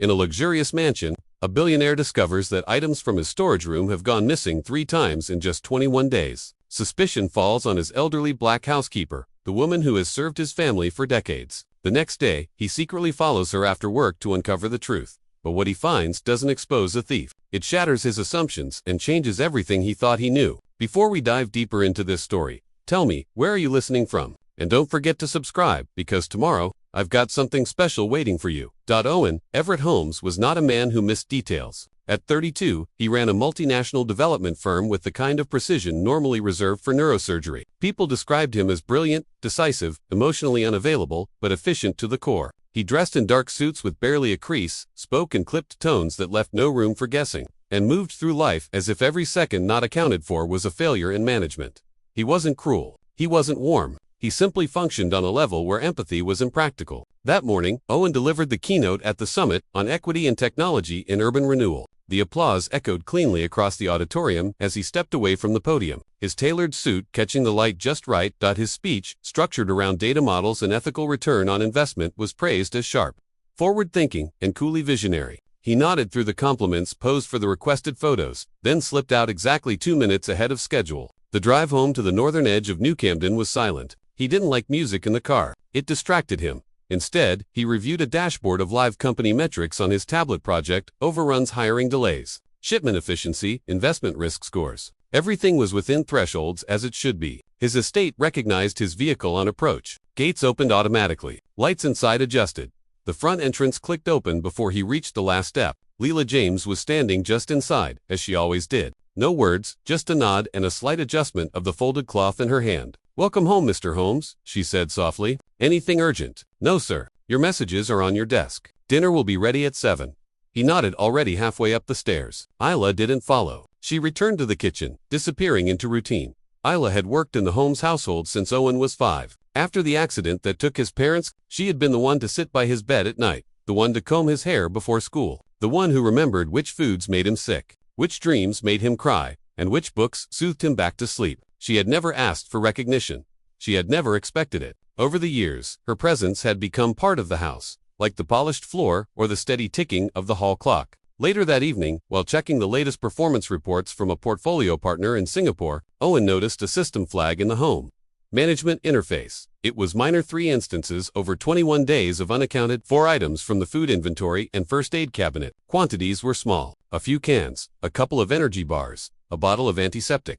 In a luxurious mansion, a billionaire discovers that items from his storage room have gone missing 3 times in just 21 days. Suspicion falls on his elderly black housekeeper, the woman who has served his family for decades. The next day, he secretly follows her after work to uncover the truth. But what he finds doesn't expose a thief. It shatters his assumptions and changes everything he thought he knew. Before we dive deeper into this story, tell me, where are you listening from? And don't forget to subscribe, because tomorrow, I've got something special waiting for you. Owen Everett Holmes was not a man who missed details. At 32, he ran a multinational development firm with the kind of precision normally reserved for neurosurgery. People described him as brilliant, decisive, emotionally unavailable, but efficient to the core. He dressed in dark suits with barely a crease, spoke in clipped tones that left no room for guessing, and moved through life as if every second not accounted for was a failure in management. He wasn't cruel. He wasn't warm. He simply functioned on a level where empathy was impractical. That morning, Owen delivered the keynote at the summit on equity and technology in urban renewal. The applause echoed cleanly across the auditorium as he stepped away from the podium, his tailored suit catching the light just right. His speech, structured around data models and ethical return on investment, was praised as sharp, forward-thinking, and coolly visionary. He nodded through the compliments, posed for the requested photos, then slipped out exactly 2 minutes ahead of schedule. The drive home to the northern edge of New Camden was silent. He didn't like music in the car. It distracted him. Instead, he reviewed a dashboard of live company metrics on his tablet project: overruns, hiring delays, shipment efficiency, investment risk scores. Everything was within thresholds, as it should be. His estate recognized his vehicle on approach. Gates opened automatically. Lights inside adjusted. The front entrance clicked open before he reached the last step. Leela James was standing just inside, as she always did. No words, just a nod and a slight adjustment of the folded cloth in her hand. "Welcome home, Mr. Holmes," she said softly. "Anything urgent?" "No, sir. Your messages are on your desk. Dinner will be ready at 7. He nodded, already halfway up the stairs. Isla didn't follow. She returned to the kitchen, disappearing into routine. Isla had worked in the Holmes household since Owen was 5. After the accident that took his parents, she had been the one to sit by his bed at night, the one to comb his hair before school, the one who remembered which foods made him sick, which dreams made him cry, and which books soothed him back to sleep. She had never asked for recognition. She had never expected it. Over the years, her presence had become part of the house, like the polished floor or the steady ticking of the hall clock. Later that evening, while checking the latest performance reports from a portfolio partner in Singapore, Owen noticed a system flag in the home management interface. It was minor: 3 instances over 21 days of unaccounted for items from the food inventory and first aid cabinet. Quantities were small: a few cans, a couple of energy bars, a bottle of antiseptic.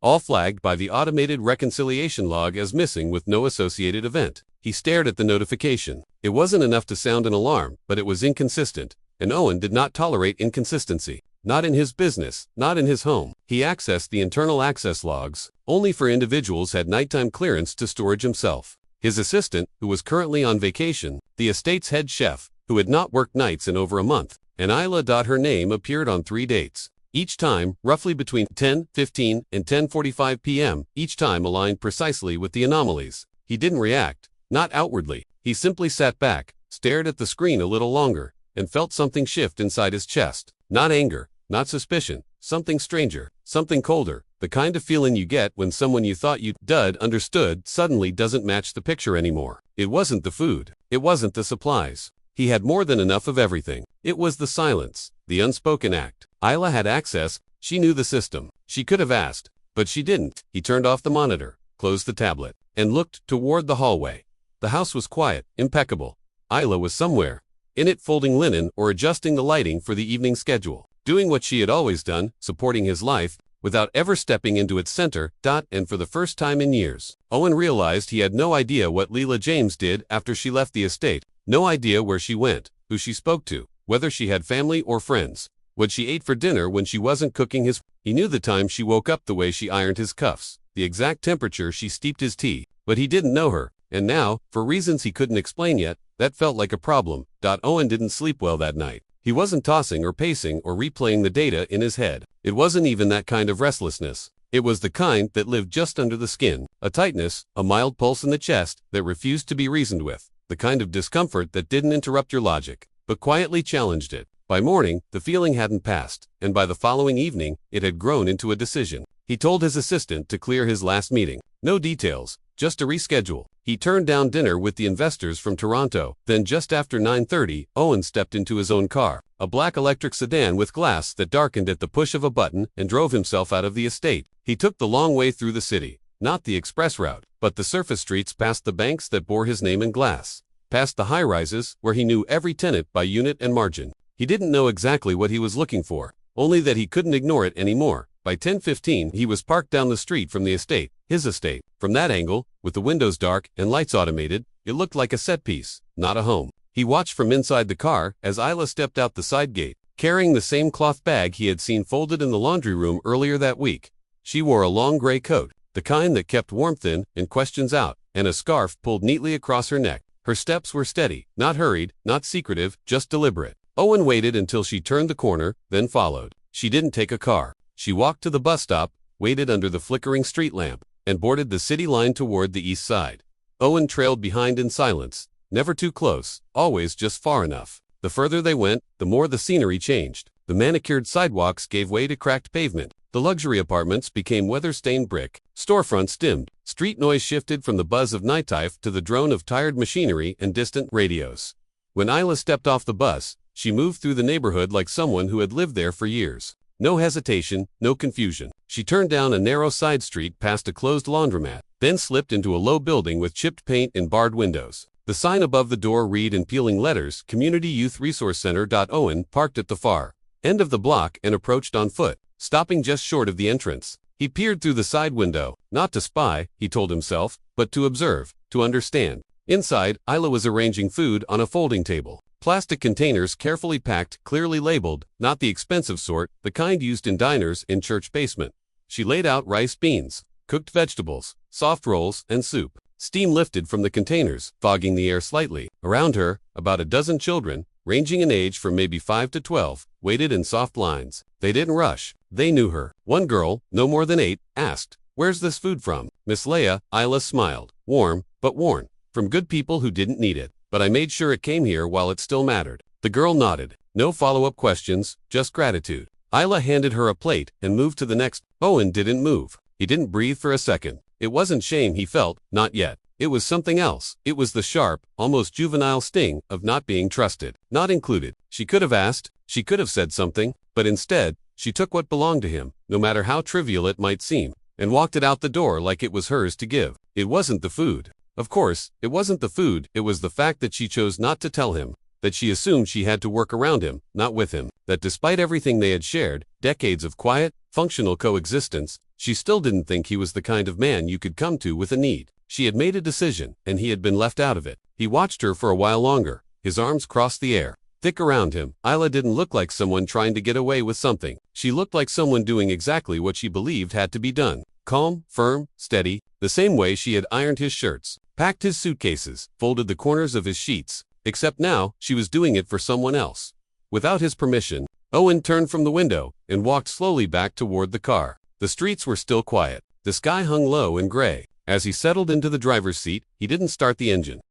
All flagged by the automated reconciliation log as missing with no associated event. He stared at the notification. It wasn't enough to sound an alarm, but it was inconsistent, and Owen did not tolerate inconsistency. Not in his business, not in his home. He accessed the internal access logs. Only for individuals had nighttime clearance to storage himself. His assistant, who was currently on vacation, the estate's head chef, who had not worked nights in over a month, and Isla. Her name appeared on 3 dates. Each time, roughly between 10:15 and 10:45 p.m., each time aligned precisely with the anomalies. He didn't react, not outwardly. He simply sat back, stared at the screen a little longer, and felt something shift inside his chest. Not anger, not suspicion, something stranger, something colder, the kind of feeling you get when someone you thought you'd understood suddenly doesn't match the picture anymore. It wasn't the food. It wasn't the supplies. He had more than enough of everything. It was the silence, the unspoken act. Isla had access. She knew the system. She could have asked, but she didn't. He turned off the monitor, closed the tablet, and looked toward the hallway. The house was quiet, impeccable. Isla was somewhere in it, folding linen or adjusting the lighting for the evening schedule, doing what she had always done, supporting his life, without ever stepping into its center. And for the first time in years, Owen realized he had no idea what Leela James did after she left the estate, no idea where she went, who she spoke to, whether she had family or friends, what she ate for dinner when she wasn't cooking his. He knew the time she woke up, the way she ironed his cuffs, the exact temperature she steeped his tea, but he didn't know her, and now, for reasons he couldn't explain yet, that felt like a problem. Owen didn't sleep well that night. He wasn't tossing or pacing or replaying the data in his head. It wasn't even that kind of restlessness. It was the kind that lived just under the skin, a tightness, a mild pulse in the chest that refused to be reasoned with, the kind of discomfort that didn't interrupt your logic, but quietly challenged it. By morning, the feeling hadn't passed, and by the following evening, it had grown into a decision. He told his assistant to clear his last meeting. No details, just a reschedule. He turned down dinner with the investors from Toronto. Then just after 9:30, Owen stepped into his own car, a black electric sedan with glass that darkened at the push of a button, and drove himself out of the estate. He took the long way through the city, not the express route, but the surface streets past the banks that bore his name in glass, past the high-rises where he knew every tenant by unit and margin. He didn't know exactly what he was looking for, only that he couldn't ignore it anymore. By 10:15, he was parked down the street from the estate, his estate. From that angle, with the windows dark and lights automated, it looked like a set piece, not a home. He watched from inside the car as Isla stepped out the side gate, carrying the same cloth bag he had seen folded in the laundry room earlier that week. She wore a long gray coat, the kind that kept warmth in and questions out, and a scarf pulled neatly across her neck. Her steps were steady, not hurried, not secretive, just deliberate. Owen waited until she turned the corner, then followed. She didn't take a car. She walked to the bus stop, waited under the flickering street lamp, and boarded the city line toward the east side. Owen trailed behind in silence, never too close, always just far enough. The further they went, the more the scenery changed. The manicured sidewalks gave way to cracked pavement. The luxury apartments became weather-stained brick. Storefronts dimmed. Street noise shifted from the buzz of nightlife to the drone of tired machinery and distant radios. When Isla stepped off the bus, she moved through the neighborhood like someone who had lived there for years. No hesitation, no confusion. She turned down a narrow side street past a closed laundromat, then slipped into a low building with chipped paint and barred windows. The sign above the door read in peeling letters, Community Youth Resource Center. Owen parked at the far end of the block and approached on foot, stopping just short of the entrance. He peered through the side window, not to spy, he told himself, but to observe, to understand. Inside, Isla was arranging food on a folding table. Plastic containers carefully packed, clearly labeled, not the expensive sort, the kind used in diners in church basement. She laid out rice, beans, cooked vegetables, soft rolls, and soup. Steam lifted from the containers, fogging the air slightly. Around her, about a dozen children, ranging in age from maybe 5 to 12, waited in soft lines. They didn't rush. They knew her. One girl, no more than 8, asked, "Where's this food from?" Miss Leia. Isla smiled. "Warm, but worn. From good people who didn't need it. But I made sure it came here while it still mattered." The girl nodded. No follow-up questions, just gratitude. Isla handed her a plate and moved to the next. Owen didn't move. He didn't breathe for a second. It wasn't shame he felt, not yet. It was something else. It was the sharp, almost juvenile sting of not being trusted, not included. She could have asked, she could have said something, but instead, she took what belonged to him, no matter how trivial it might seem, and walked it out the door like it was hers to give. It wasn't the food. Of course, it wasn't the food, it was the fact that she chose not to tell him, that she assumed she had to work around him, not with him, that despite everything they had shared, decades of quiet, functional coexistence, she still didn't think he was the kind of man you could come to with a need. She had made a decision, and he had been left out of it. He watched her for a while longer. His arms crossed the air, thick around him. Isla didn't look like someone trying to get away with something. She looked like someone doing exactly what she believed had to be done. Calm, firm, steady, the same way she had ironed his shirts, packed his suitcases, folded the corners of his sheets. Except now, she was doing it for someone else. Without his permission, Owen turned from the window and walked slowly back toward the car. The streets were still quiet. The sky hung low and gray. As he settled into the driver's seat, he didn't start the engine.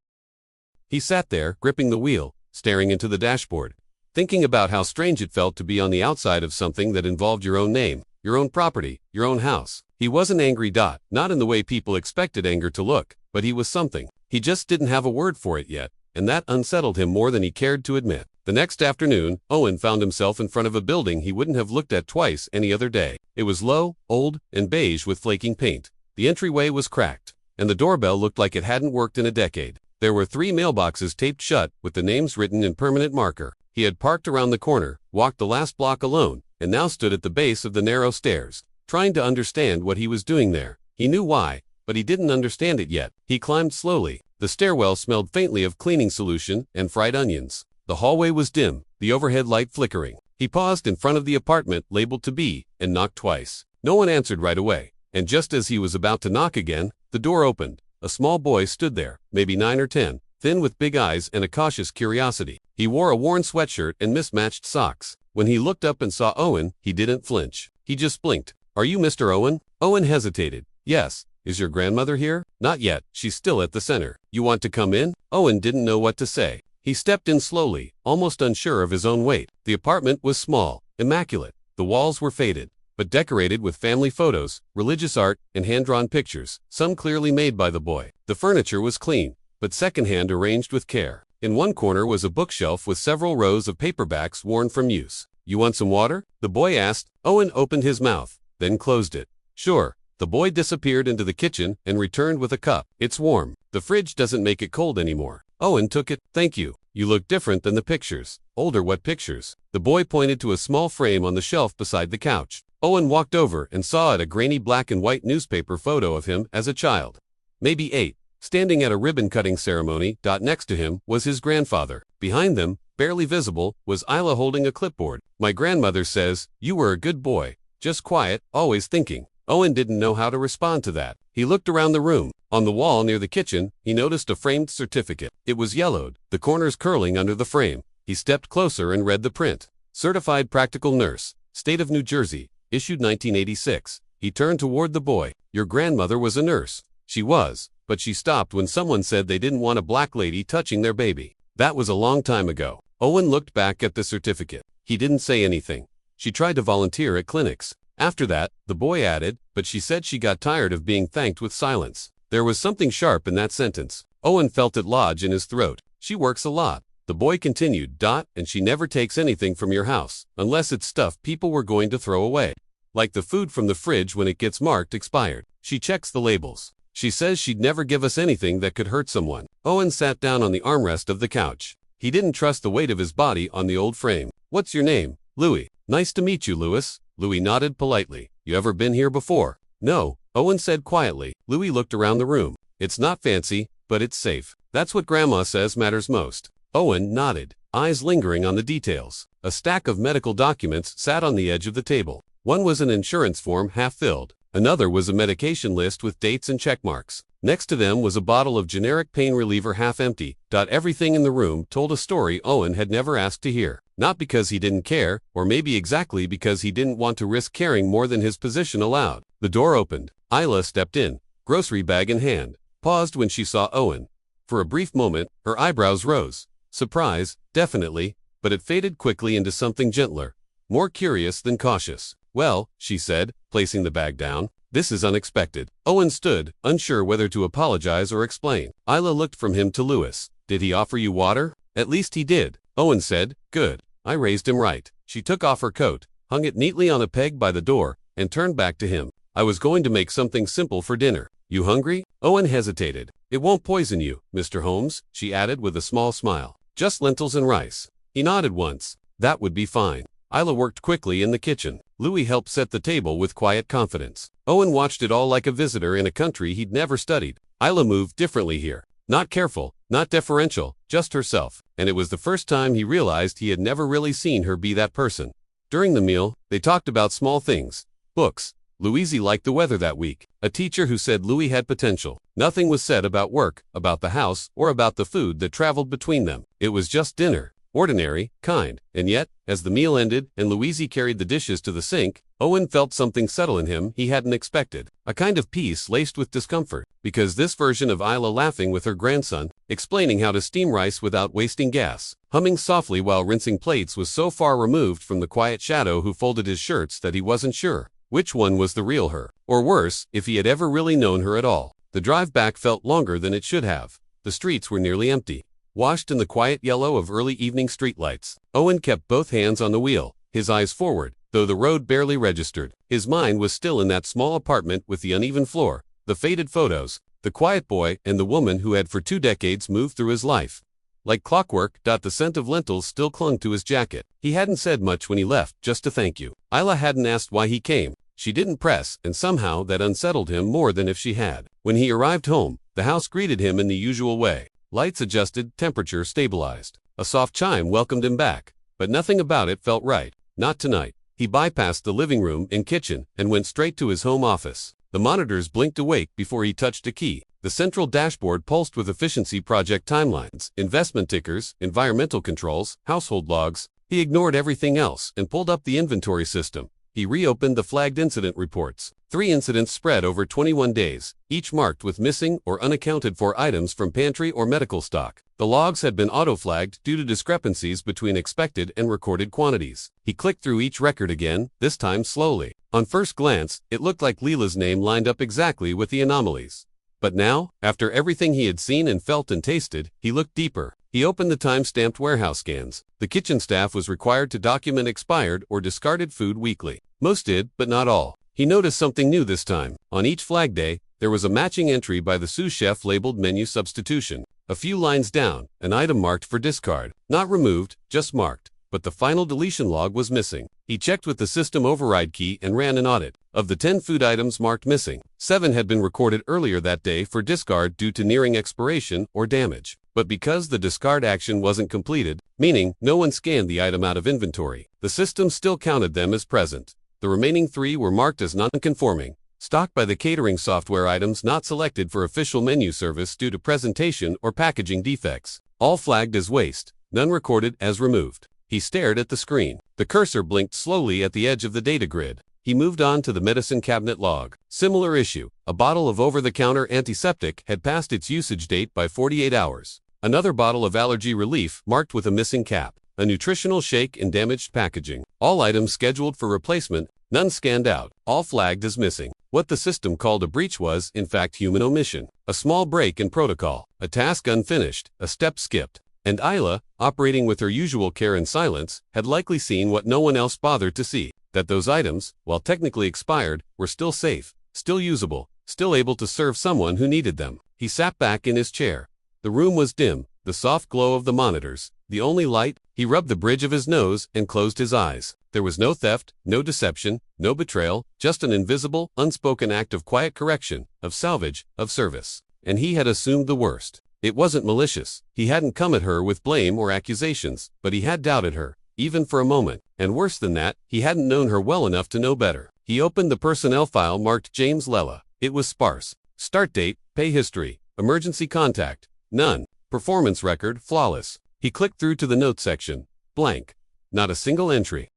He sat there, gripping the wheel, staring into the dashboard, thinking about how strange it felt to be on the outside of something that involved your own name, your own property, your own house. He wasn't angry. Not in the way people expected anger to look, but he was something. He just didn't have a word for it yet, and that unsettled him more than he cared to admit. The next afternoon, Owen found himself in front of a building he wouldn't have looked at twice any other day. It was low, old, and beige with flaking paint. The entryway was cracked, and the doorbell looked like it hadn't worked in a decade. There were 3 mailboxes taped shut with the names written in permanent marker. He had parked around the corner, walked the last block alone, and now stood at the base of the narrow stairs, trying to understand what he was doing there. He knew why, but he didn't understand it yet. He climbed slowly. The stairwell smelled faintly of cleaning solution and fried onions. The hallway was dim, the overhead light flickering. He paused in front of the apartment labeled to be, and knocked twice. No one answered right away, and just as he was about to knock again, the door opened. A small boy stood there, maybe 9 or 10, thin with big eyes and a cautious curiosity. He wore a worn sweatshirt and mismatched socks. When he looked up and saw Owen, he didn't flinch. He just blinked. "Are you Mr. Owen?" Owen hesitated. "Yes. Is your grandmother here?" "Not yet. She's still at the center." "You want to come in?" Owen didn't know what to say. He stepped in slowly, almost unsure of his own weight. The apartment was small, immaculate. The walls were faded. but decorated with family photos, religious art, and hand-drawn pictures, some clearly made by the boy. The furniture was clean, but secondhand arranged with care. In one corner was a bookshelf with several rows of paperbacks worn from use. "You want some water?" the boy asked. Owen opened his mouth, then closed it. "Sure." The boy disappeared into the kitchen and returned with a cup. "It's warm. The fridge doesn't make it cold anymore." Owen took it. "Thank you. You look different than the pictures." "Older what pictures?" The boy pointed to a small frame on the shelf beside the couch. Owen walked over and saw it, a grainy black and white newspaper photo of him as a child. Maybe 8. Standing at a ribbon-cutting ceremony. Next to him was his grandfather. Behind them, barely visible, was Isla holding a clipboard. "My grandmother says, you were a good boy, just quiet, always thinking." Owen didn't know how to respond to that. He looked around the room. On the wall near the kitchen, he noticed a framed certificate. It was yellowed, the corners curling under the frame. He stepped closer and read the print. "Certified Practical Nurse, State of New Jersey, issued 1986. He turned toward the boy. "Your grandmother was a nurse." "She was, but she stopped when someone said they didn't want a black lady touching their baby. That was a long time ago." Owen looked back at the certificate. He didn't say anything. "She tried to volunteer at clinics. After that," the boy added, "but she said she got tired of being thanked with silence." There was something sharp in that sentence. Owen felt it lodge in his throat. "She works a lot," the boy continued. "And she never takes anything from your house, unless it's stuff people were going to throw away. Like the food from the fridge when it gets marked expired. She checks the labels. She says she'd never give us anything that could hurt someone." Owen sat down on the armrest of the couch. He didn't trust the weight of his body on the old frame. "What's your name?" "Louis." "Nice to meet you, Louis." Louis nodded politely. "You ever been here before?" "No," Owen said quietly. Louis looked around the room. "It's not fancy, but it's safe. That's what Grandma says matters most." Owen nodded, eyes lingering on the details. A stack of medical documents sat on the edge of the table. One was an insurance form half filled. Another was a medication list with dates and check marks. Next to them was a bottle of generic pain reliever half empty. Everything in the room told a story Owen had never asked to hear. Not because he didn't care, or maybe exactly because he didn't want to risk caring more than his position allowed. The door opened. Isla stepped in, grocery bag in hand, paused when she saw Owen. For a brief moment, her eyebrows rose. Surprise, definitely, but it faded quickly into something gentler, more curious than cautious. "Well," she said, placing the bag down, "this is unexpected." Owen stood, unsure whether to apologize or explain. Isla looked from him to Louis. "Did he offer you water?" "At least he did," Owen said. "Good. I raised him right." She took off her coat, hung it neatly on a peg by the door, and turned back to him. "I was going to make something simple for dinner. You hungry?" Owen hesitated. "It won't poison you, Mr. Holmes," she added with a small smile. "Just lentils and rice." He nodded once. "That would be fine." Isla worked quickly in the kitchen. Louis helped set the table with quiet confidence. Owen watched it all like a visitor in a country he'd never studied. Isla moved differently here. Not careful, not deferential, just herself. And it was the first time he realized he had never really seen her be that person. During the meal, they talked about small things. Books. Louise liked the weather that week. A teacher who said Louis had potential. Nothing was said about work, about the house, or about the food that traveled between them. It was just dinner. Ordinary, kind, and yet, as the meal ended and Louise carried the dishes to the sink, Owen felt something settle in him he hadn't expected. A kind of peace laced with discomfort, because this version of Isla laughing with her grandson, explaining how to steam rice without wasting gas, humming softly while rinsing plates was so far removed from the quiet shadow who folded his shirts that he wasn't sure which one was the real her, or worse, if he had ever really known her at all. The drive back felt longer than it should have. The streets were nearly empty, washed in the quiet yellow of early evening streetlights. Owen kept both hands on the wheel, his eyes forward, though the road barely registered. His mind was still in that small apartment with the uneven floor, the faded photos, the quiet boy, and the woman who had for 2 decades moved through his life. Like clockwork, the scent of lentils still clung to his jacket. He hadn't said much when he left, just a thank you. Isla hadn't asked why he came. She didn't press, and somehow that unsettled him more than if she had. When he arrived home, the house greeted him in the usual way. Lights adjusted, temperature stabilized. A soft chime welcomed him back, but nothing about it felt right. Not tonight. He bypassed the living room and kitchen and went straight to his home office. The monitors blinked awake before he touched a key. The central dashboard pulsed with efficiency project timelines, investment tickers, environmental controls, household logs. He ignored everything else and pulled up the inventory system. He reopened the flagged incident reports. 3 incidents spread over 21 days, each marked with missing or unaccounted for items from pantry or medical stock. The logs had been auto-flagged due to discrepancies between expected and recorded quantities. He clicked through each record again, this time slowly. On first glance, it looked like Leela's name lined up exactly with the anomalies. But now, after everything he had seen and felt and tasted, he looked deeper. He opened the time-stamped warehouse scans. The kitchen staff was required to document expired or discarded food weekly. Most did, but not all. He noticed something new this time. On each flag day, there was a matching entry by the sous chef labeled menu substitution. A few lines down, an item marked for discard. Not removed, just marked. But the final deletion log was missing. He checked with the system override key and ran an audit. Of the 10 food items marked missing, 7 had been recorded earlier that day for discard due to nearing expiration or damage. But because the discard action wasn't completed, meaning no one scanned the item out of inventory, the system still counted them as present. The remaining 3 were marked as non-conforming, stocked by the catering software items not selected for official menu service due to presentation or packaging defects. All flagged as waste, none recorded as removed. He stared at the screen. The cursor blinked slowly at the edge of the data grid. He moved on to the medicine cabinet log. Similar issue. A bottle of over-the-counter antiseptic had passed its usage date by 48 hours. Another bottle of allergy relief marked with a missing cap. A nutritional shake in damaged packaging. All items scheduled for replacement, none scanned out, all flagged as missing. What the system called a breach was, in fact, human omission. A small break in protocol. A task unfinished, a step skipped. And Isla, operating with her usual care and silence, had likely seen what no one else bothered to see. That those items, while technically expired, were still safe, still usable, still able to serve someone who needed them. He sat back in his chair. The room was dim, the soft glow of the monitors, the only light. He rubbed the bridge of his nose and closed his eyes. There was no theft, no deception, no betrayal, just an invisible, unspoken act of quiet correction, of salvage, of service. And he had assumed the worst. It wasn't malicious. He hadn't come at her with blame or accusations, but he had doubted her, even for a moment. And worse than that, he hadn't known her well enough to know better. He opened the personnel file marked James Lela. It was sparse. Start date, pay history, emergency contact, none. Performance record, flawless. He clicked through to the notes section. Blank. Not a single entry.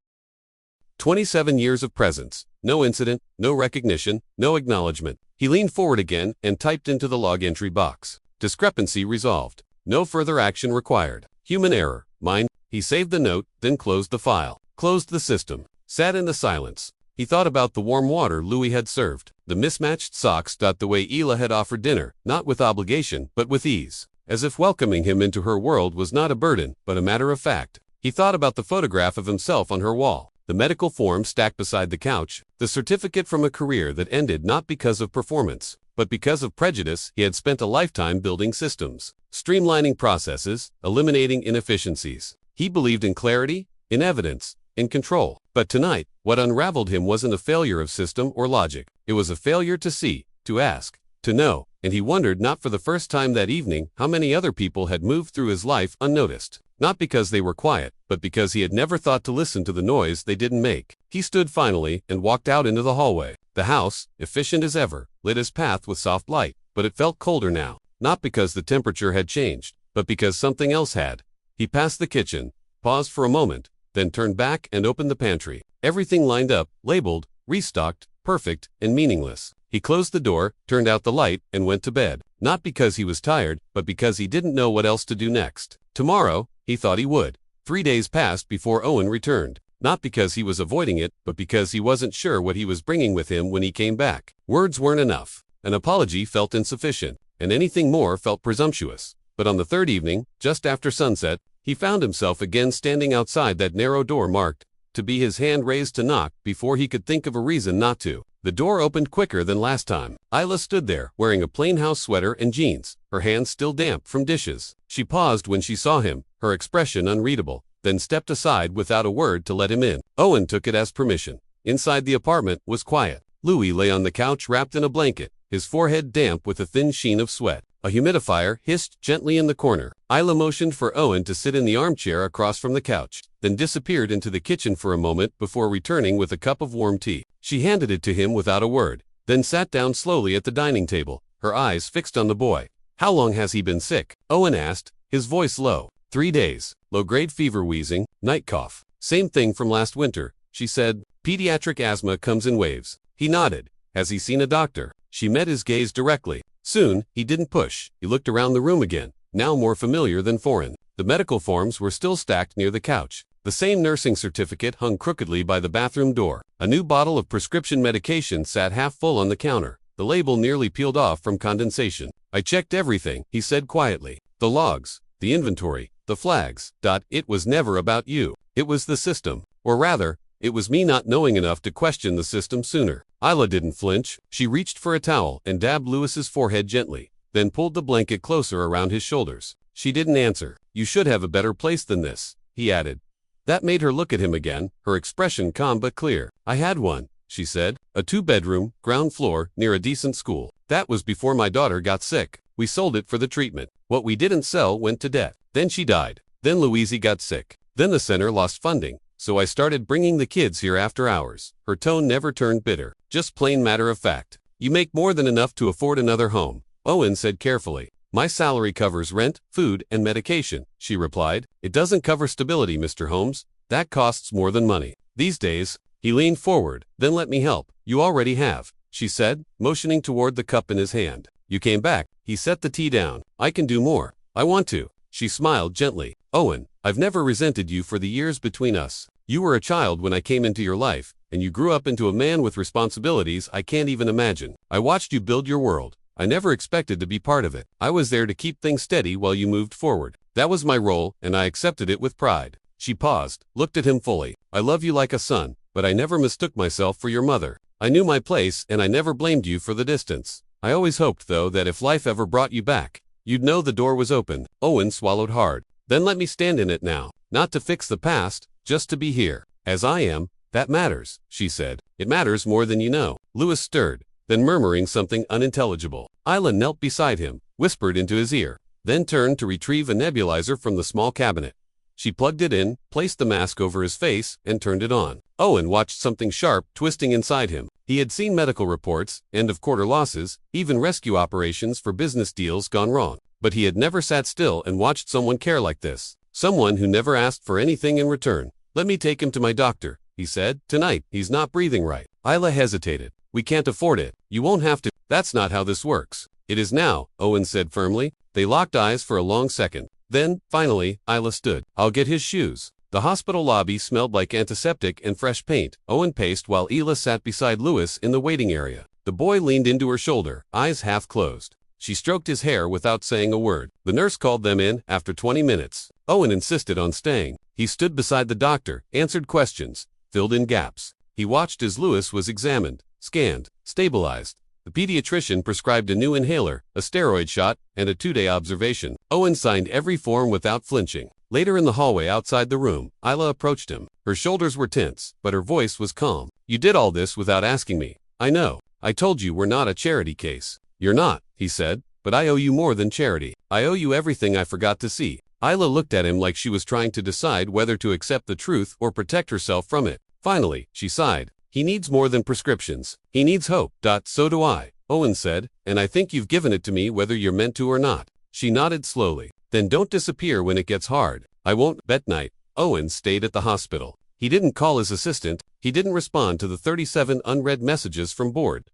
27 years of presence. No incident, no recognition, no acknowledgement. He leaned forward again and typed into the log entry box. Discrepancy resolved. No further action required. Human error. Mine. He saved the note, then closed the file. Closed the system. Sat in the silence. He thought about the warm water Louis had served. The mismatched socks. The way Ela had offered dinner, not with obligation, but with ease. As if welcoming him into her world was not a burden, but a matter of fact. He thought about the photograph of himself on her wall. The medical form stacked beside the couch. The certificate from a career that ended not because of performance, but because of prejudice. He had spent a lifetime building systems, streamlining processes, eliminating inefficiencies. He believed in clarity, in evidence, in control. But tonight, what unraveled him wasn't a failure of system or logic. It was a failure to see, to ask, to know. And he wondered, not for the first time that evening, how many other people had moved through his life unnoticed. Not because they were quiet, but because he had never thought to listen to the noise they didn't make. He stood finally and walked out into the hallway. The house, efficient as ever, lit his path with soft light, but it felt colder now. Not because the temperature had changed, but because something else had. He passed the kitchen, paused for a moment, then turned back and opened the pantry. Everything lined up, labeled, restocked, perfect, and meaningless. He closed the door, turned out the light, and went to bed. Not because he was tired, but because he didn't know what else to do next. Tomorrow, he thought he would. 3 days passed before Owen returned. Not because he was avoiding it, but because he wasn't sure what he was bringing with him when he came back. Words weren't enough. An apology felt insufficient, and anything more felt presumptuous. But on the third evening, just after sunset, he found himself again standing outside that narrow door marked to be, his hand raised to knock before he could think of a reason not to. The door opened quicker than last time. Isla stood there, wearing a plain house sweater and jeans, her hands still damp from dishes. She paused when she saw him, her expression unreadable, then stepped aside without a word to let him in. Owen took it as permission. Inside the apartment was quiet. Louis lay on the couch wrapped in a blanket, his forehead damp with a thin sheen of sweat. A humidifier hissed gently in the corner. Isla motioned for Owen to sit in the armchair across from the couch, then disappeared into the kitchen for a moment before returning with a cup of warm tea. She handed it to him without a word, then sat down slowly at the dining table, her eyes fixed on the boy. "How long has he been sick?" Owen asked, his voice low. 3 days. Low-grade fever, wheezing, night cough. "Same thing from last winter," she said. Pediatric asthma comes in waves. He nodded. Has he seen a doctor? She met his gaze directly. Soon, he didn't push. He looked around the room again, now more familiar than foreign. The medical forms were still stacked near the couch. The same nursing certificate hung crookedly by the bathroom door. A new bottle of prescription medication sat half full on the counter, the label nearly peeled off from condensation. I checked everything, he said quietly. The logs, the inventory, the flags. It was never about you. It was the system. Or rather, it was me not knowing enough to question the system sooner. Isla didn't flinch. She reached for a towel and dabbed Louis's forehead gently, then pulled the blanket closer around his shoulders. She didn't answer. You should have a better place than this, he added. That made her look at him again, her expression calm but clear. I had one, she said. A 2-bedroom, ground floor, near a decent school. That was before my daughter got sick. We sold it for the treatment. What we didn't sell went to debt. Then she died. Then Louise got sick. Then the center lost funding. So I started bringing the kids here after hours. Her tone never turned bitter, just plain matter of fact. You make more than enough to afford another home, Owen said carefully. My salary covers rent, food, and medication, she replied. It doesn't cover stability, Mr. Holmes. That costs more than money. These days, he leaned forward. Then let me help. You already have, she said, motioning toward the cup in his hand. You came back. He set the tea down. I can do more. I want to. She smiled gently. Owen, I've never resented you for the years between us. You were a child when I came into your life, and you grew up into a man with responsibilities I can't even imagine. I watched you build your world. I never expected to be part of it. I was there to keep things steady while you moved forward. That was my role, and I accepted it with pride. She paused, looked at him fully. I love you like a son, but I never mistook myself for your mother. I knew my place, and I never blamed you for the distance. I always hoped, though, that if life ever brought you back, you'd know the door was open. Owen swallowed hard. Then let me stand in it now. Not to fix the past, just to be here. As I am, that matters, she said. It matters more than you know. Louis stirred, then murmuring something unintelligible. Isla knelt beside him, whispered into his ear, then turned to retrieve a nebulizer from the small cabinet. She plugged it in, placed the mask over his face, and turned it on. Owen watched something sharp twisting inside him. He had seen medical reports, end-of-quarter losses, even rescue operations for business deals gone wrong. But he had never sat still and watched someone care like this. Someone who never asked for anything in return. Let me take him to my doctor, he said. Tonight, he's not breathing right. Isla hesitated. We can't afford it. You won't have to. That's not how this works. It is now, Owen said firmly. They locked eyes for a long second. Then, finally, Isla stood. I'll get his shoes. The hospital lobby smelled like antiseptic and fresh paint. Owen paced while Isla sat beside Louis in the waiting area. The boy leaned into her shoulder, eyes half closed. She stroked his hair without saying a word. The nurse called them in after 20 minutes. Owen insisted on staying. He stood beside the doctor, answered questions, filled in gaps. He watched as Louis was examined, scanned, stabilized. The pediatrician prescribed a new inhaler, a steroid shot, and a 2-day observation. Owen signed every form without flinching. Later in the hallway outside the room, Isla approached him. Her shoulders were tense, but her voice was calm. You did all this without asking me. I know. I told you we're not a charity case. You're not, he said, but I owe you more than charity. I owe you everything I forgot to see. Isla looked at him like she was trying to decide whether to accept the truth or protect herself from it. Finally, she sighed. He needs more than prescriptions. He needs hope. So do I, Owen said, and I think you've given it to me whether you're meant to or not. She nodded slowly. Then don't disappear when it gets hard. I won't. That night, Owen stayed at the hospital. He didn't call his assistant. He didn't respond to the 37 unread messages from board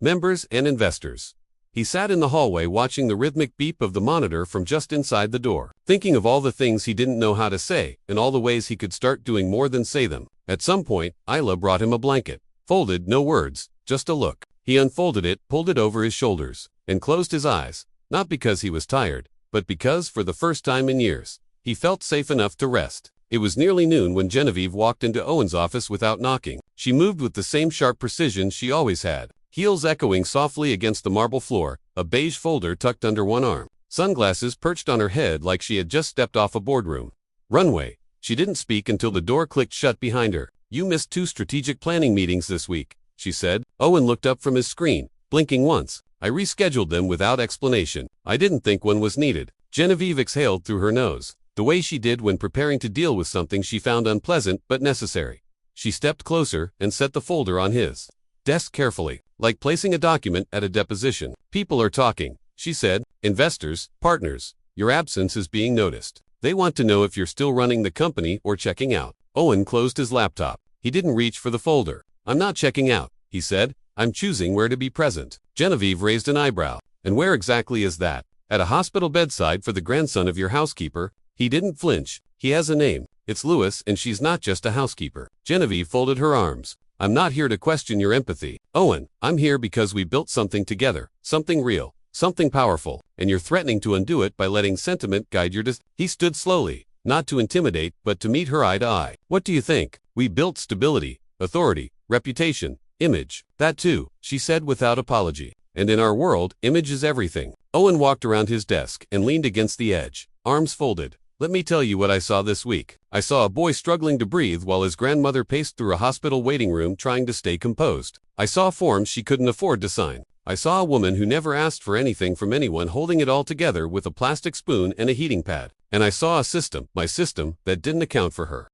members and investors. He sat in the hallway watching the rhythmic beep of the monitor from just inside the door, thinking of all the things he didn't know how to say and all the ways he could start doing more than say them. At some point, Isla brought him a blanket. Folded, no words, just a look. He unfolded it, pulled it over his shoulders, and closed his eyes, not because he was tired, but because, for the first time in years, he felt safe enough to rest. It was nearly noon when Genevieve walked into Owen's office without knocking. She moved with the same sharp precision she always had, heels echoing softly against the marble floor, a beige folder tucked under one arm, sunglasses perched on her head like she had just stepped off a boardroom runway. She didn't speak until the door clicked shut behind her. You missed 2 strategic planning meetings this week, she said. Owen looked up from his screen, blinking once. I rescheduled them without explanation. I didn't think one was needed. Genevieve exhaled through her nose, the way she did when preparing to deal with something she found unpleasant but necessary. She stepped closer and set the folder on his desk carefully, like placing a document at a deposition. People are talking, she said. Investors, partners. Your absence is being noticed. They want to know if you're still running the company or checking out. Owen closed his laptop. He didn't reach for the folder. I'm not checking out, he said. I'm choosing where to be present. Genevieve raised an eyebrow. And where exactly is that? At a hospital bedside for the grandson of your housekeeper. He didn't flinch. He has a name. It's Louis, and she's not just a housekeeper. Genevieve folded her arms. I'm not here to question your empathy, Owen. I'm here because we built something together, something real, something powerful, and you're threatening to undo it by letting sentiment guide your decisions. He stood slowly, not to intimidate, but to meet her eye to eye. What do you think? We built stability, authority, reputation, image. That too, she said without apology. And in our world, image is everything. Owen walked around his desk and leaned against the edge, arms folded. Let me tell you what I saw this week. I saw a boy struggling to breathe while his grandmother paced through a hospital waiting room trying to stay composed. I saw forms she couldn't afford to sign. I saw a woman who never asked for anything from anyone holding it all together with a plastic spoon and a heating pad. And I saw a system, my system, that didn't account for her.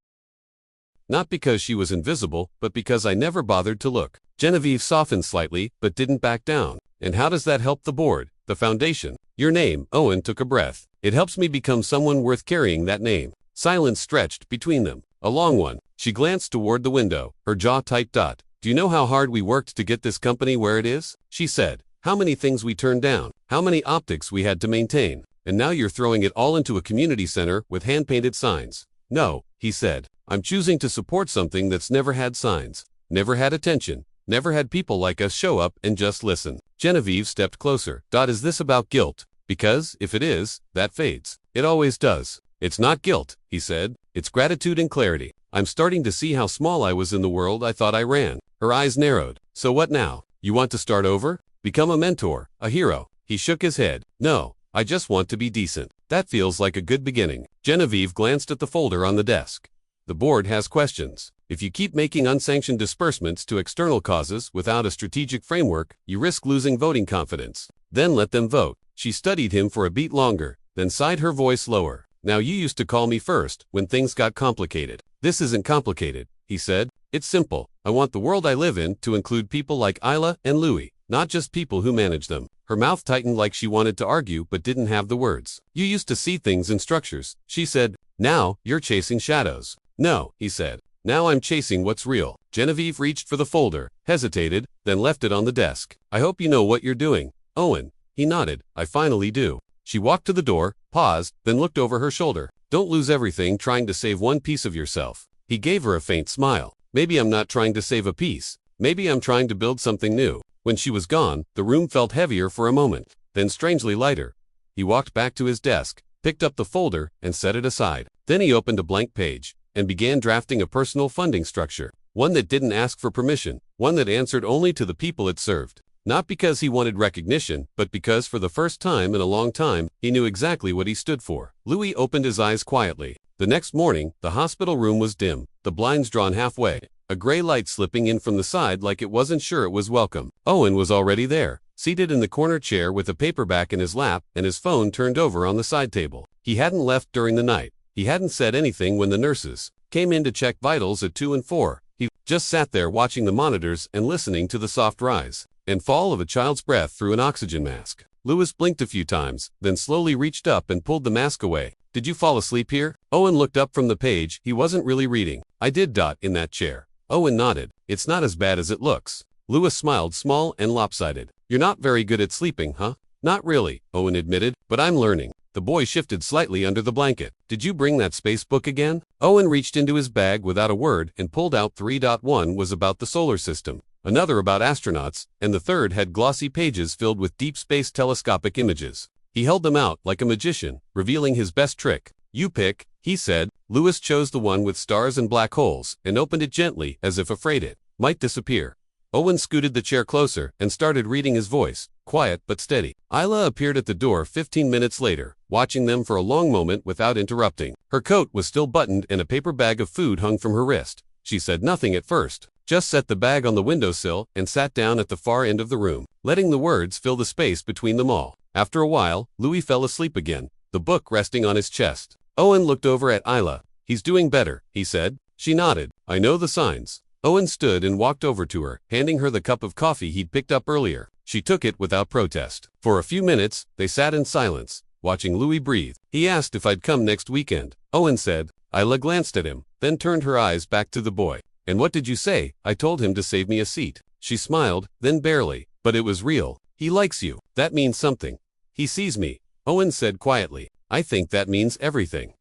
Not because she was invisible, but because I never bothered to look. Genevieve softened slightly, but didn't back down. And how does that help the board, the foundation? Your name, Owen took a breath. It helps me become someone worth carrying that name. Silence stretched between them. A long one. She glanced toward the window, her jaw tight. Do you know how hard we worked to get this company where it is? She said. How many things we turned down, how many optics we had to maintain. And now you're throwing it all into a community center with hand-painted signs. No, he said. I'm choosing to support something that's never had signs, never had attention, never had people like us show up and just listen. Genevieve stepped closer. Is this about guilt? Because, if it is, that fades. It always does. It's not guilt, he said. It's gratitude and clarity. I'm starting to see how small I was in the world I thought I ran. Her eyes narrowed. So what now? You want to start over? Become a mentor, a hero? He shook his head. No, I just want to be decent. That feels like a good beginning. Genevieve glanced at the folder on the desk. The board has questions. If you keep making unsanctioned disbursements to external causes without a strategic framework, you risk losing voting confidence. Then let them vote. She studied him for a beat longer, then sighed, her voice lower. Now you used to call me first when things got complicated. This isn't complicated, he said. It's simple. I want the world I live in to include people like Isla and Louis, not just people who manage them. Her mouth tightened like she wanted to argue but didn't have the words. You used to see things in structures, she said. Now, you're chasing shadows. No, he said. Now I'm chasing what's real. Genevieve reached for the folder, hesitated, then left it on the desk. I hope you know what you're doing, Owen. He nodded. I finally do. She walked to the door, paused, then looked over her shoulder. Don't lose everything trying to save one piece of yourself. He gave her a faint smile. Maybe I'm not trying to save a piece. Maybe I'm trying to build something new. When she was gone, the room felt heavier for a moment, then strangely lighter. He walked back to his desk, picked up the folder, and set it aside. Then he opened a blank page and began drafting a personal funding structure. One that didn't ask for permission, one that answered only to the people it served. Not because he wanted recognition, but because for the first time in a long time, he knew exactly what he stood for. Louis opened his eyes quietly. The next morning, the hospital room was dim, the blinds drawn halfway, a gray light slipping in from the side like it wasn't sure it was welcome. Owen was already there, seated in the corner chair with a paperback in his lap and his phone turned over on the side table. He hadn't left during the night. He hadn't said anything when the nurses came in to check vitals at 2 and 4. He just sat there watching the monitors and listening to the soft rise and fall of a child's breath through an oxygen mask. Louis blinked a few times, then slowly reached up and pulled the mask away. Did you fall asleep here? Owen looked up from the page he wasn't really reading. I did. In that chair. Owen nodded. It's not as bad as it looks. Louis smiled, small and lopsided. You're not very good at sleeping, huh? Not really, Owen admitted, but I'm learning. The boy shifted slightly under the blanket. Did you bring that space book again? Owen reached into his bag without a word and pulled out 3.1 was about the solar system, another about astronauts, and the third had glossy pages filled with deep space telescopic images. He held them out like a magician, revealing his best trick. You pick, he said. Louis chose the one with stars and black holes and opened it gently as if afraid it might disappear. Owen scooted the chair closer and started reading, his voice quiet but steady. Isla appeared at the door 15 minutes later, watching them for a long moment without interrupting. Her coat was still buttoned and a paper bag of food hung from her wrist. She said nothing at first, just set the bag on the windowsill and sat down at the far end of the room, letting the words fill the space between them all. After a while, Louis fell asleep again, the book resting on his chest. Owen looked over at Isla. He's doing better, he said. She nodded. I know the signs. Owen stood and walked over to her, handing her the cup of coffee he'd picked up earlier. She took it without protest. For a few minutes, they sat in silence, watching Louis breathe. He asked if I'd come next weekend. Owen said. Isla glanced at him, then turned her eyes back to the boy. And what did you say? I told him to save me a seat. She smiled, then barely, but it was real. He likes you. That means something. He sees me, Owen said quietly. I think that means everything.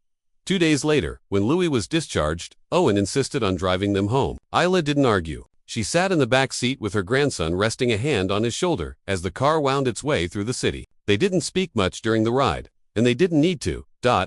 2 days later, when Louis was discharged, Owen insisted on driving them home. Isla didn't argue. She sat in the back seat with her grandson resting a hand on his shoulder as the car wound its way through the city. They didn't speak much during the ride, and they didn't need to.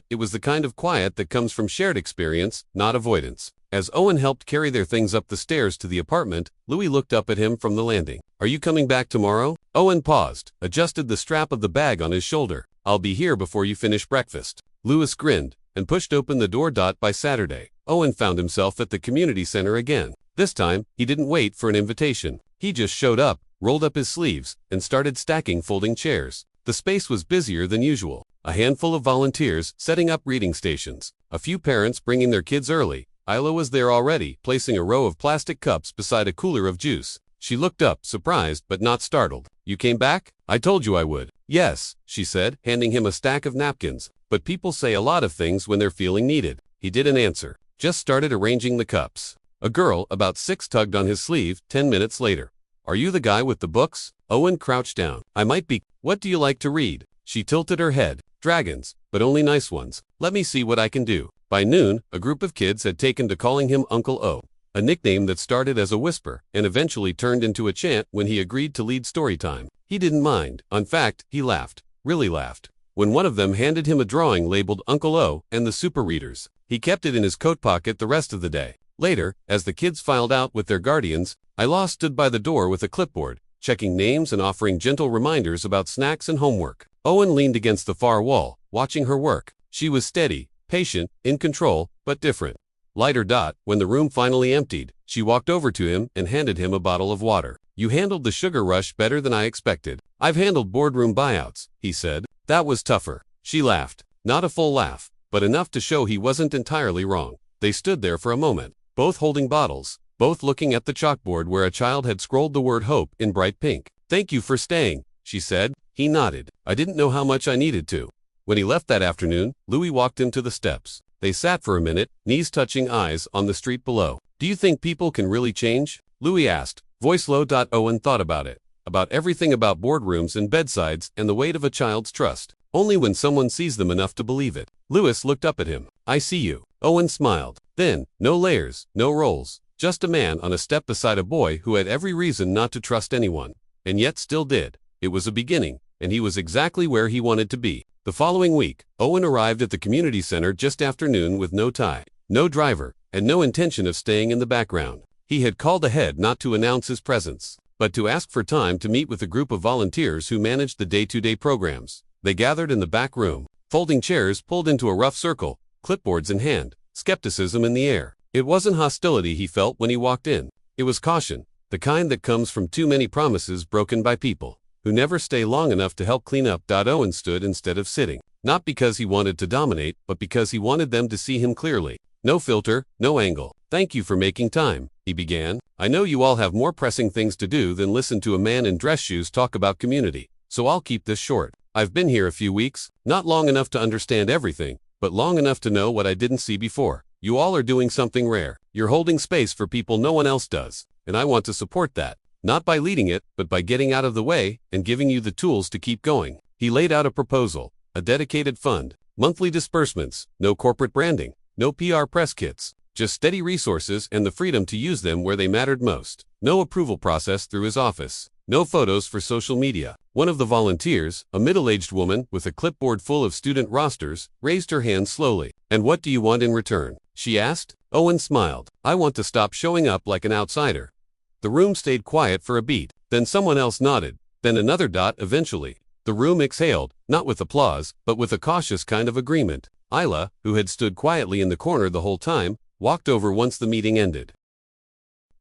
It was the kind of quiet that comes from shared experience, not avoidance. As Owen helped carry their things up the stairs to the apartment, Louis looked up at him from the landing. Are you coming back tomorrow? Owen paused, adjusted the strap of the bag on his shoulder. I'll be here before you finish breakfast. Louis grinned and pushed open the door. By Saturday, Owen found himself at the community center again. This time, he didn't wait for an invitation. He just showed up, rolled up his sleeves, and started stacking folding chairs. The space was busier than usual. A handful of volunteers setting up reading stations. A few parents bringing their kids early. Isla was there already, placing a row of plastic cups beside a cooler of juice. She looked up, surprised but not startled. You came back? I told you I would. Yes, she said, handing him a stack of napkins. But people say a lot of things when they're feeling needed. He didn't answer, just started arranging the cups. A girl, about 6, tugged on his sleeve. 10 minutes later. Are you the guy with the books? Owen crouched down. I might be. What do you like to read? She tilted her head. Dragons, but only nice ones. Let me see what I can do. By noon, a group of kids had taken to calling him Uncle O, a nickname that started as a whisper and eventually turned into a chant when he agreed to lead story time. He didn't mind. In fact, he laughed, really laughed, when one of them handed him a drawing labeled Uncle O and the Super Readers. He kept it in his coat pocket the rest of the day. Later, as the kids filed out with their guardians, Isla stood by the door with a clipboard, checking names and offering gentle reminders about snacks and homework. Owen leaned against the far wall, watching her work. She was steady, patient, in control, but different. Lighter. When the room finally emptied, she walked over to him and handed him a bottle of water. You handled the sugar rush better than I expected. I've handled boardroom buyouts, he said. That was tougher. She laughed. Not a full laugh, but enough to show he wasn't entirely wrong. They stood there for a moment, both holding bottles, both looking at the chalkboard where a child had scrolled the word hope in bright pink. Thank you for staying, she said. He nodded. I didn't know how much I needed to. When he left that afternoon, Louis walked him to the steps. They sat for a minute, knees touching, eyes on the street below. Do you think people can really change? Louis asked, voice low. Owen thought about it. About everything, about boardrooms and bedsides and the weight of a child's trust. Only when someone sees them enough to believe it. Louis looked up at him. I see you. Owen smiled. Then, no layers, no roles. Just a man on a step beside a boy who had every reason not to trust anyone, and yet still did. It was a beginning, and he was exactly where he wanted to be. The following week, Owen arrived at the community center just after noon with no tie, no driver, and no intention of staying in the background. He had called ahead not to announce his presence, but to ask for time to meet with a group of volunteers who managed the day-to-day programs. They gathered in the back room, folding chairs pulled into a rough circle, clipboards in hand, skepticism in the air. It wasn't hostility he felt when he walked in. It was caution, the kind that comes from too many promises broken by people who never stay long enough to help clean up. Owen stood instead of sitting, not because he wanted to dominate, but because he wanted them to see him clearly. No filter, no angle. Thank you for making time, he began. I know you all have more pressing things to do than listen to a man in dress shoes talk about community, so I'll keep this short. I've been here a few weeks, not long enough to understand everything, but long enough to know what I didn't see before. You all are doing something rare. You're holding space for people no one else does, and I want to support that. Not by leading it, but by getting out of the way and giving you the tools to keep going. He laid out a proposal, a dedicated fund, monthly disbursements, no corporate branding, no PR press kits, just steady resources and the freedom to use them where they mattered most. No approval process through his office, no photos for social media. One of the volunteers, a middle-aged woman with a clipboard full of student rosters, raised her hand slowly. And what do you want in return? She asked. Owen smiled. I want to stop showing up like an outsider. The room stayed quiet for a beat, then someone else nodded, then another. Eventually, the room exhaled, not with applause, but with a cautious kind of agreement. Isla, who had stood quietly in the corner the whole time, walked over once the meeting ended.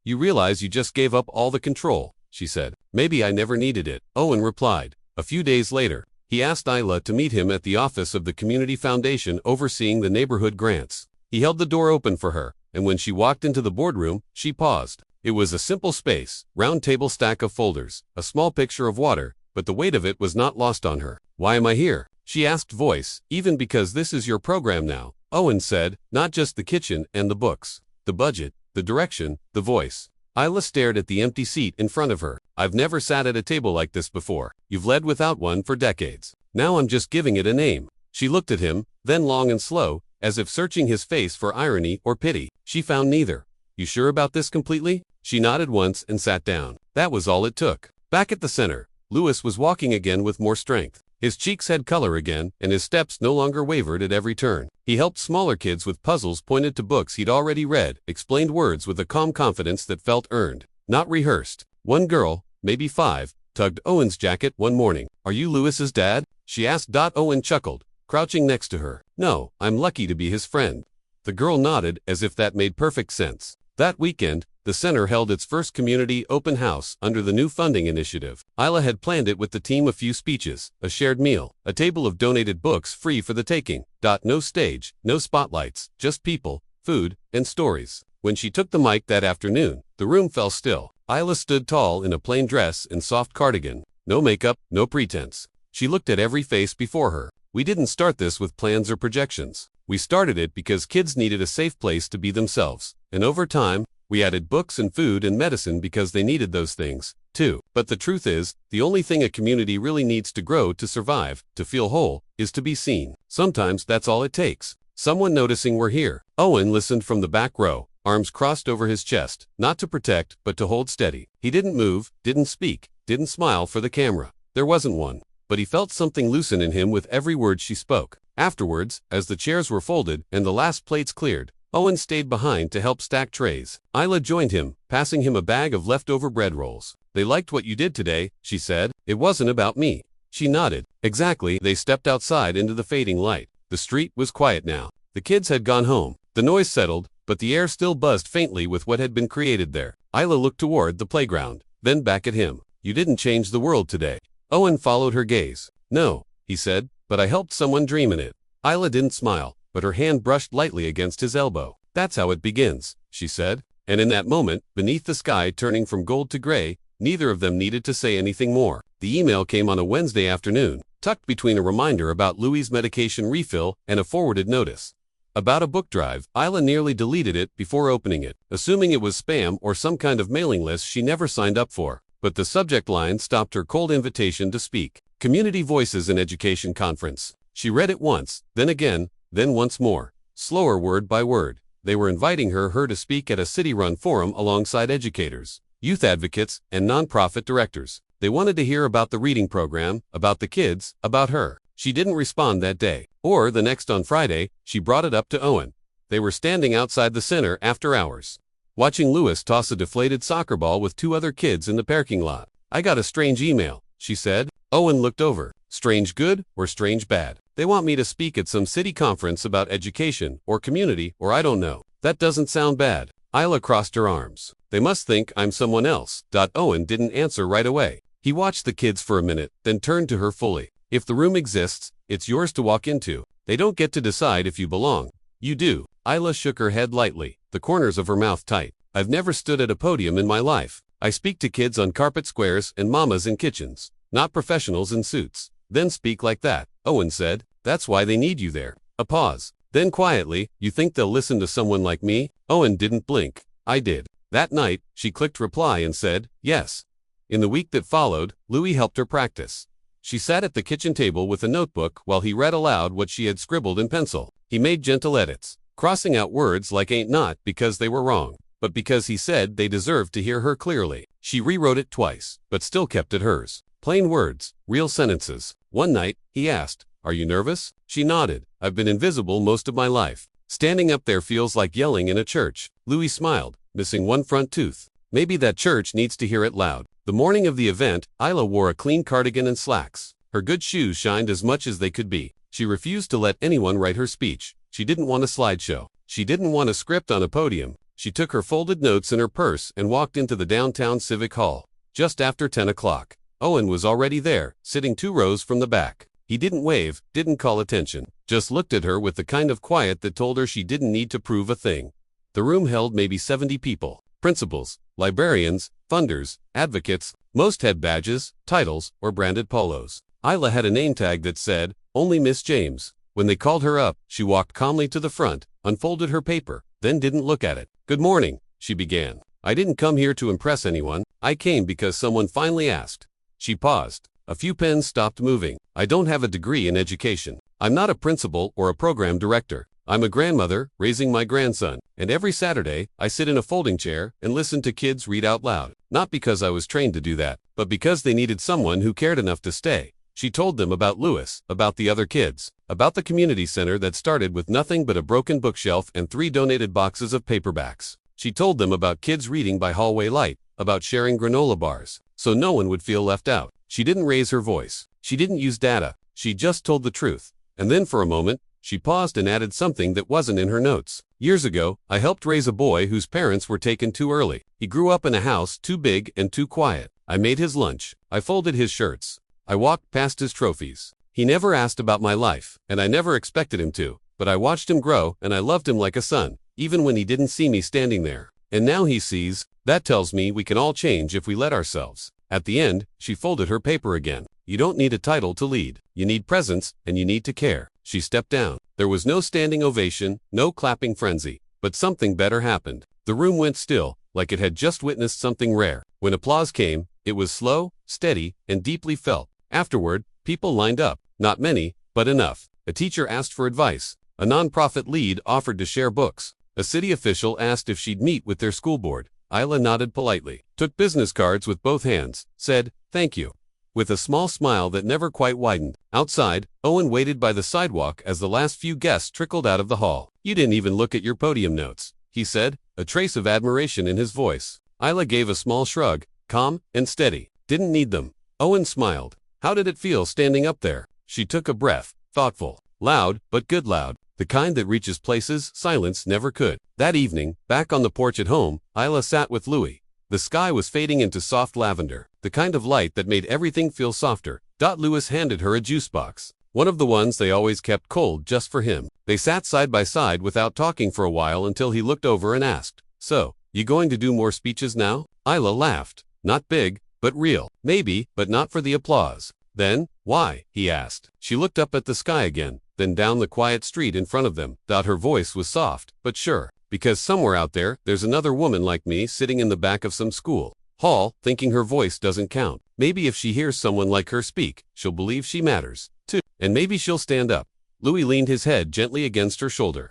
You realize you just gave up all the control, she said. Maybe I never needed it, Owen replied. A few days later, he asked Isla to meet him at the office of the Community Foundation overseeing the neighborhood grants. He held the door open for her, and when she walked into the boardroom, she paused. It was a simple space, round table stack of folders, a small picture of water, but the weight of it was not lost on her. Why am I here? She asked, voice. Even because this is your program now, Owen said. Not just the kitchen and the books, the budget, the direction, the voice. Isla stared at the empty seat in front of her. I've never sat at a table like this before. You've led without one for decades. Now I'm just giving it a name. She looked at him, then long and slow, as if searching his face for irony or pity. She found neither. You sure about this completely? She nodded once and sat down. That was all it took. Back at the center, Louis was walking again with more strength. His cheeks had color again, and his steps no longer wavered at every turn. He helped smaller kids with puzzles, pointed to books he'd already read, explained words with a calm confidence that felt earned, not rehearsed. One girl, maybe 5, tugged Owen's jacket one morning. Are you Louis's dad? She asked. Owen chuckled, crouching next to her. No, I'm lucky to be his friend. The girl nodded as if that made perfect sense. That weekend, the center held its first community open house under the new funding initiative. Isla had planned it with the team, a few speeches, a shared meal, a table of donated books free for the taking. No stage, no spotlights, just people, food, and stories. When she took the mic that afternoon, the room fell still. Isla stood tall in a plain dress and soft cardigan. No makeup, no pretense. She looked at every face before her. We didn't start this with plans or projections. We started it because kids needed a safe place to be themselves. And over time, we added books and food and medicine because they needed those things, too. But the truth is, the only thing a community really needs to grow, to survive, to feel whole, is to be seen. Sometimes that's all it takes. Someone noticing we're here. Owen listened from the back row, arms crossed over his chest, not to protect, but to hold steady. He didn't move, didn't speak, didn't smile for the camera. There wasn't one. But he felt something loosen in him with every word she spoke. Afterwards, as the chairs were folded and the last plates cleared, Owen stayed behind to help stack trays. Isla joined him, passing him a bag of leftover bread rolls. They liked what you did today, she said. It wasn't about me. She nodded. Exactly. They stepped outside into the fading light. The street was quiet now. The kids had gone home. The noise settled, but the air still buzzed faintly with what had been created there. Isla looked toward the playground, then back at him. You didn't change the world today. Owen followed her gaze. No, he said, but I helped someone dream in it. Isla didn't smile, but her hand brushed lightly against his elbow. That's how it begins, she said. And in that moment, beneath the sky turning from gold to gray, neither of them needed to say anything more. The email came on a Wednesday afternoon, tucked between a reminder about Louis' medication refill and a forwarded notice about a book drive. Isla nearly deleted it before opening it, assuming it was spam or some kind of mailing list she never signed up for. But the subject line stopped her cold invitation to speak. Community Voices in Education Conference. She read it once, then again, then once more. Slower word by word. They were inviting her to speak at a city-run forum alongside educators, youth advocates, and nonprofit directors. They wanted to hear about the reading program, about the kids, about her. She didn't respond that day. Or the next on Friday, she brought it up to Owen. They were standing outside the center after hours, watching Louis toss a deflated soccer ball with 2 other kids in the parking lot. I got a strange email, she said. Owen looked over. Strange good or strange bad? They want me to speak at some city conference about education or community or I don't know. That doesn't sound bad. Isla crossed her arms. They must think I'm someone else. Owen didn't answer right away. He watched the kids for a minute, then turned to her fully. If the room exists, it's yours to walk into. They don't get to decide if you belong. You do. Isla shook her head lightly, the corners of her mouth tight. I've never stood at a podium in my life. I speak to kids on carpet squares and mamas in kitchens, not professionals in suits. Then speak like that, Owen said. That's why they need you there. A pause. Then quietly, you think they'll listen to someone like me? Owen didn't blink. I did. That night, she clicked reply and said, yes. In the week that followed, Louis helped her practice. She sat at the kitchen table with a notebook while he read aloud what she had scribbled in pencil. He made gentle edits, crossing out words like ain't not because they were wrong, but because he said they deserved to hear her clearly. She rewrote it twice, but still kept it hers. Plain words, real sentences. One night, he asked, are you nervous? She nodded. I've been invisible most of my life. Standing up there feels like yelling in a church. Louis smiled, missing one front tooth. Maybe that church needs to hear it loud. The morning of the event, Isla wore a clean cardigan and slacks. Her good shoes shined as much as they could be. She refused to let anyone write her speech. She didn't want a slideshow. She didn't want a script on a podium. She took her folded notes in her purse and walked into the downtown Civic Hall. Just after 10 o'clock. Owen was already there, sitting 2 rows from the back. He didn't wave, didn't call attention, just looked at her with the kind of quiet that told her she didn't need to prove a thing. The room held maybe 70 people. Principals, librarians, funders, advocates. Most had badges, titles, or branded polos. Isla had a name tag that said, only Miss James. When they called her up, she walked calmly to the front, unfolded her paper, then didn't look at it. Good morning, she began. I didn't come here to impress anyone. I came because someone finally asked. She paused. A few pens stopped moving. I don't have a degree in education. I'm not a principal or a program director. I'm a grandmother raising my grandson, and every Saturday, I sit in a folding chair and listen to kids read out loud. Not because I was trained to do that, but because they needed someone who cared enough to stay. She told them about Louis, about the other kids, about the community center that started with nothing but a broken bookshelf and 3 donated boxes of paperbacks. She told them about kids reading by hallway light, about sharing granola bars, so no one would feel left out. She didn't raise her voice. She didn't use data. She just told the truth. And then for a moment, she paused and added something that wasn't in her notes. Years ago, I helped raise a boy whose parents were taken too early. He grew up in a house too big and too quiet. I made his lunch. I folded his shirts. I walked past his trophies. He never asked about my life, and I never expected him to. But I watched him grow, and I loved him like a son, even when he didn't see me standing there. And now he sees. That tells me we can all change if we let ourselves. At the end, she folded her paper again. You don't need a title to lead. You need presence, and you need to care. She stepped down. There was no standing ovation, no clapping frenzy. But something better happened. The room went still, like it had just witnessed something rare. When applause came, it was slow, steady, and deeply felt. Afterward, people lined up. Not many, but enough. A teacher asked for advice. A nonprofit lead offered to share books. A city official asked if she'd meet with their school board. Isla nodded politely, took business cards with both hands, said, "Thank you," with a small smile that never quite widened. Outside, Owen waited by the sidewalk as the last few guests trickled out of the hall. "You didn't even look at your podium notes," he said, a trace of admiration in his voice. Isla gave a small shrug, calm and steady. "Didn't need them." Owen smiled. "How did it feel standing up there?" She took a breath, thoughtful, loud, but good loud. The kind that reaches places silence never could. That evening, back on the porch at home, Isla sat with Louis. The sky was fading into soft lavender, the kind of light that made everything feel softer. Louis handed her a juice box, one of the ones they always kept cold just for him. They sat side by side without talking for a while until he looked over and asked, "So, you going to do more speeches now?" Isla laughed. "Not big, but real. Maybe, but not for the applause." "Then, why?" he asked. She looked up at the sky again, then down the quiet street in front of them. Her voice was soft, but sure. "Because somewhere out there, there's another woman like me sitting in the back of some school hall, thinking her voice doesn't count. Maybe if she hears someone like her speak, she'll believe she matters, too. And maybe she'll stand up." Louis leaned his head gently against her shoulder.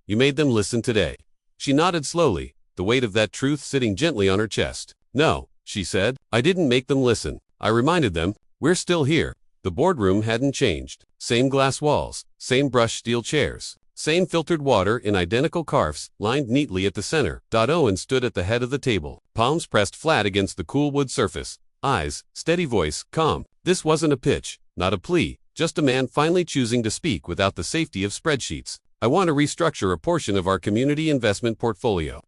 "You made them listen today." She nodded slowly, the weight of that truth sitting gently on her chest. "No," she said, "I didn't make them listen. I reminded them, we're still here." The boardroom hadn't changed. Same glass walls, same brushed steel chairs, same filtered water in identical carafes lined neatly at the center. Owen stood at the head of the table, palms pressed flat against the cool wood surface, eyes, steady voice, calm. This wasn't a pitch, not a plea, just a man finally choosing to speak without the safety of spreadsheets. "I want to restructure a portion of our community investment portfolio,"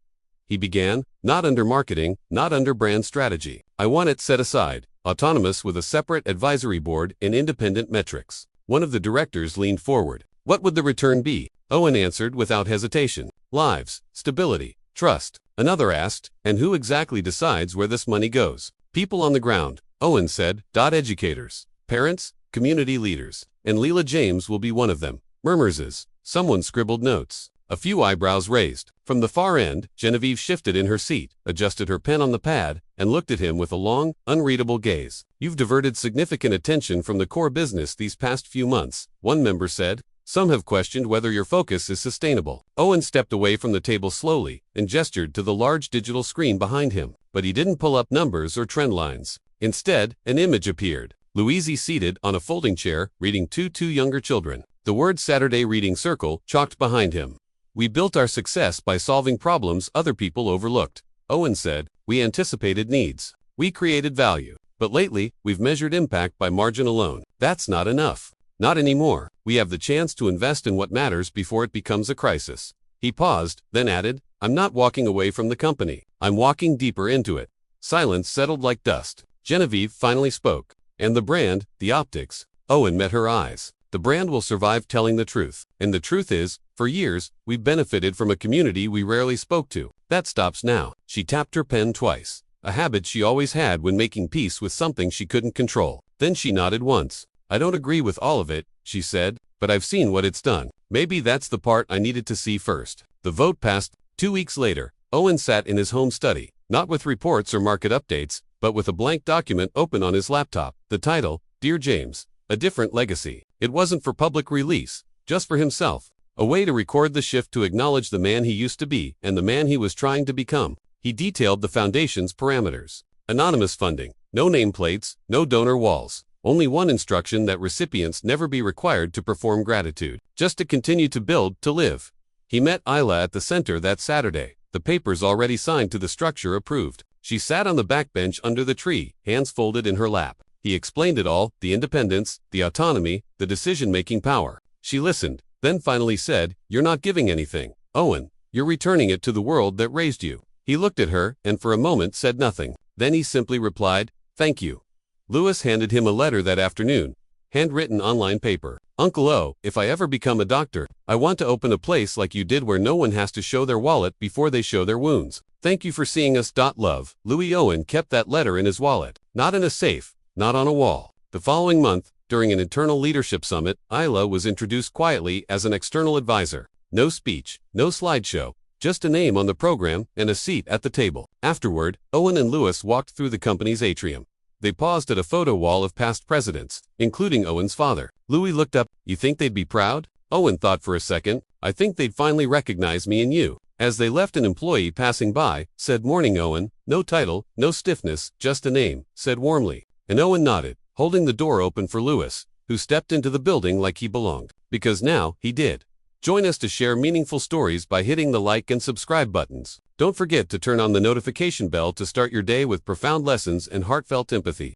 he began, "not under marketing, not under brand strategy. I want it set aside, autonomous with a separate advisory board and independent metrics." One of the directors leaned forward. "What would the return be?" Owen answered without hesitation. "Lives, stability, trust." Another asked, "And who exactly decides where this money goes?" "People on the ground," Owen said. "Educators, parents, community leaders. And Leela James will be one of them." Murmurs. Someone scribbled notes. A few eyebrows raised. From the far end, Genevieve shifted in her seat, adjusted her pen on the pad, and looked at him with a long, unreadable gaze. "You've diverted significant attention from the core business these past few months," one member said. "Some have questioned whether your focus is sustainable." Owen stepped away from the table slowly and gestured to the large digital screen behind him, but he didn't pull up numbers or trend lines. Instead, an image appeared. Louise seated on a folding chair, reading to two younger children. The word Saturday Reading Circle chalked behind him. "We built our success by solving problems other people overlooked," Owen said. "We anticipated needs. We created value. But lately, we've measured impact by margin alone. That's not enough. Not anymore. We have the chance to invest in what matters before it becomes a crisis." He paused, then added, "I'm not walking away from the company. I'm walking deeper into it." Silence settled like dust. Genevieve finally spoke. "And the brand, the optics." Owen met her eyes. "The brand will survive telling the truth. And the truth is, for years, we've benefited from a community we rarely spoke to. That stops now." She tapped her pen twice, a habit she always had when making peace with something she couldn't control. Then she nodded once. "I don't agree with all of it," she said, "but I've seen what it's done. Maybe that's the part I needed to see first." The vote passed. 2 weeks later, Owen sat in his home study, not with reports or market updates, but with a blank document open on his laptop. The title, Dear James, A Different Legacy. It wasn't for public release, just for himself. A way to record the shift to acknowledge the man he used to be and the man he was trying to become. He detailed the foundation's parameters. Anonymous funding. No nameplates, no donor walls. Only one instruction, that recipients never be required to perform gratitude. Just to continue to build, to live. He met Isla at the center that Saturday. The papers already signed to the structure approved. She sat on the backbench under the tree, hands folded in her lap. He explained it all, the independence, the autonomy, the decision-making power. She listened, then finally said, "You're not giving anything, Owen. You're returning it to the world that raised you." He looked at her, and for a moment said nothing. Then he simply replied, "Thank you." Lewis handed him a letter that afternoon, handwritten online paper. "Uncle O, if I ever become a doctor, I want to open a place like you did where no one has to show their wallet before they show their wounds. Thank you for seeing us. Love." Louis Owen kept that letter in his wallet, not in a safe, not on a wall. The following month, during an internal leadership summit, Isla was introduced quietly as an external advisor. No speech, no slideshow, just a name on the program and a seat at the table. Afterward, Owen and Lewis walked through the company's atrium. They paused at a photo wall of past presidents, including Owen's father. Louis looked up. "You think they'd be proud?" Owen thought for a second. "I think they'd finally recognize me in you." As they left, an employee passing by said, "Morning, Owen." No title, no stiffness, just a name, said warmly. And Owen nodded, holding the door open for Lewis, who stepped into the building like he belonged. Because now, he did. Join us to share meaningful stories by hitting the like and subscribe buttons. Don't forget to turn on the notification bell to start your day with profound lessons and heartfelt empathy.